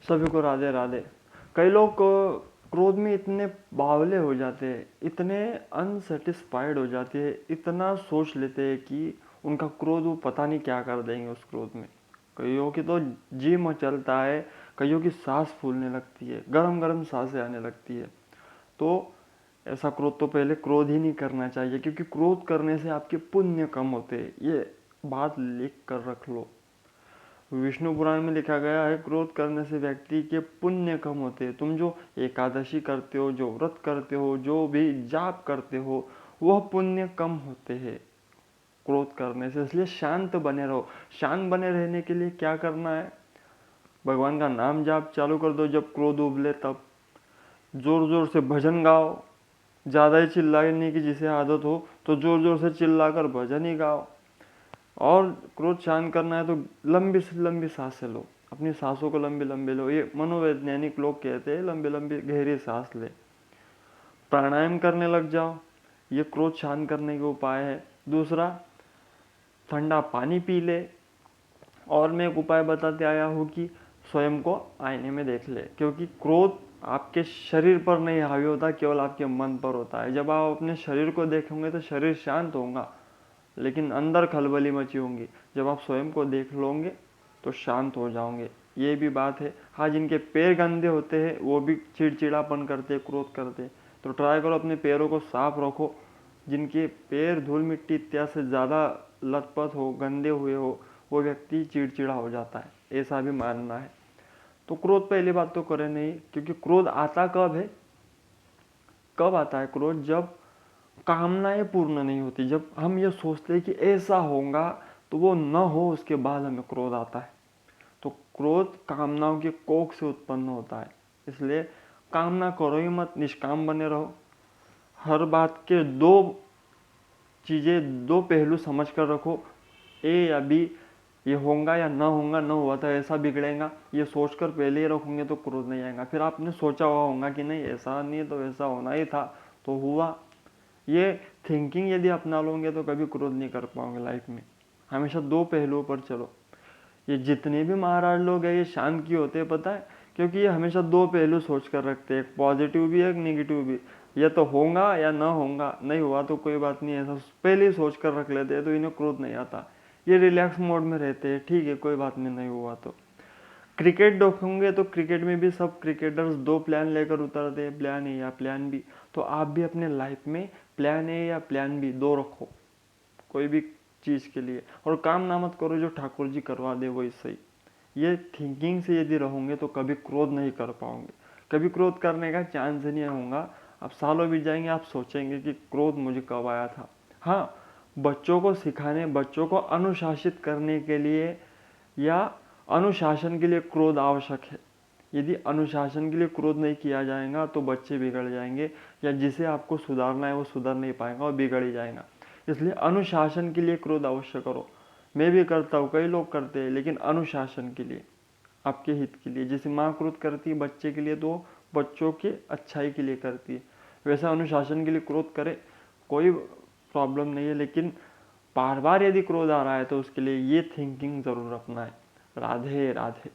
सभी को राधे राधे। कई लोग क्रोध में इतने बावले हो जाते हैं, इतने अनसेटिस्फाइड हो जाते हैं, इतना सोच लेते हैं कि उनका क्रोध वो पता नहीं क्या कर देंगे उस क्रोध में। कईयों की तो जी मचलता है, कईयों की सांस फूलने लगती है, गरम गरम सांसें आने लगती है। तो ऐसा क्रोध तो पहले क्रोध ही नहीं करना चाहिए, क्योंकि क्रोध करने से आपके पुण्य कम होते हैं। ये बात लिख कर रख लो। विष्णु पुराण में लिखा गया है, क्रोध करने से व्यक्ति के पुण्य कम होते हैं। तुम जो एकादशी करते हो, जो व्रत करते हो, जो भी जाप करते हो, वह पुण्य कम होते हैं क्रोध करने से। इसलिए शांत बने रहो। शांत बने रहने के लिए क्या करना है? भगवान का नाम जाप चालू कर दो जब क्रोध उबले तब। जोर जोर से भजन गाओ। ज़्यादा ही चिल्लाने की जिसे आदत हो तो जोर जोर से चिल्लाकर भजन ही गाओ। और क्रोध शांत करना है तो लंबी से लंबी सांसें लो। अपनी सांसों को लंबी लंबी लो। ये मनोवैज्ञानिक लोग कहते हैं लंबी लंबी गहरी सांस ले। प्राणायाम करने लग जाओ। ये क्रोध शांत करने के उपाय है। दूसरा, ठंडा पानी पी ले। और मैं एक उपाय बताते आया हूँ कि स्वयं को आईने में देख ले, क्योंकि क्रोध आपके शरीर पर नहीं हावी होता, केवल आपके मन पर होता है। जब आप अपने शरीर को देखेंगे तो शरीर शांत होगा, लेकिन अंदर खलबली मची होंगी। जब आप स्वयं को देख लोगे तो शांत हो जाओगे। ये भी बात है। हाँ, जिनके पैर गंदे होते हैं वो भी चिड़चिड़ापन करते, क्रोध करते, तो ट्राई करो अपने पैरों को साफ रखो। जिनके पैर धूल मिट्टी इत्यादि से ज़्यादा लथपथ हो, गंदे हुए हो, वो व्यक्ति चिड़चिड़ा हो जाता है, ऐसा भी मानना है। तो क्रोध पहली बात तो करे नहीं, क्योंकि क्रोध आता कब है? कब आता है क्रोध? जब कामनाएं पूर्ण नहीं होती। जब हम ये सोचते हैं कि ऐसा होगा तो वो न हो, उसके बाद हमें क्रोध आता है। तो क्रोध कामनाओं के कोख से उत्पन्न होता है। इसलिए कामना करो ही मत, निष्काम बने रहो। हर बात के दो चीज़ें, दो पहलू समझ कर रखो। ए या बी, ये होगा या ना होगा, ना हुआ था ऐसा बिगड़ेगा, ये सोचकर पहले ही रखोगे तो क्रोध नहीं आएगा। फिर आपने सोचा हुआ होगा कि नहीं ऐसा नहीं तो ऐसा होना ही था तो हुआ। ये थिंकिंग यदि अपना लोगे तो कभी क्रोध नहीं कर पाओगे लाइफ में। हमेशा दो पहलुओं पर चलो। ये जितने भी महाराज लोग हैं ये शांत क्यों होते हैं पता है? क्योंकि ये हमेशा दो पहलू सोच कर रखते हैं, एक पॉजिटिव भी एक नेगेटिव भी। ये तो होगा या ना होगा, नहीं हुआ तो कोई बात नहीं, ऐसा पहले ही सोच कर रख लेते हैं, तो इन्हें क्रोध नहीं आता। ये रिलैक्स मोड में रहते हैं, ठीक है कोई बात नहीं हुआ तो। क्रिकेट देखोगे तो क्रिकेट में भी सब क्रिकेटर्स दो प्लान लेकर उतरते हैं, प्लान ए या प्लान बी। तो आप भी अपने लाइफ में प्लान ए या प्लान बी दो रखो कोई भी चीज़ के लिए, और काम ना मत करो जो ठाकुर जी करवा दे वही सही। ये थिंकिंग से यदि रहोगे तो कभी क्रोध नहीं कर पाओगे, कभी क्रोध करने का चांस नहीं होगा। अब सालों बीत जाएंगे, आप सोचेंगे कि क्रोध मुझे कब आया था। हाँ, बच्चों को सिखाने, बच्चों को अनुशासित करने के लिए या अनुशासन के लिए क्रोध आवश्यक है। यदि अनुशासन के लिए क्रोध नहीं किया जाएगा तो बच्चे बिगड़ जाएंगे, या जिसे आपको सुधारना है वो सुधर नहीं पाएगा और बिगड़ ही जाएगा। इसलिए अनुशासन के लिए क्रोध अवश्य करो। मैं भी करता हूँ, कई लोग करते हैं, लेकिन अनुशासन के लिए, आपके हित के लिए। जैसे माँ क्रोध करती है बच्चे के लिए तो बच्चों के अच्छाई के लिए करती है, वैसा अनुशासन के लिए क्रोध करे, कोई प्रॉब्लम नहीं है। लेकिन बार बार यदि क्रोध आ रहा है तो उसके लिए ये थिंकिंग जरूर रखना है। राधे राधे।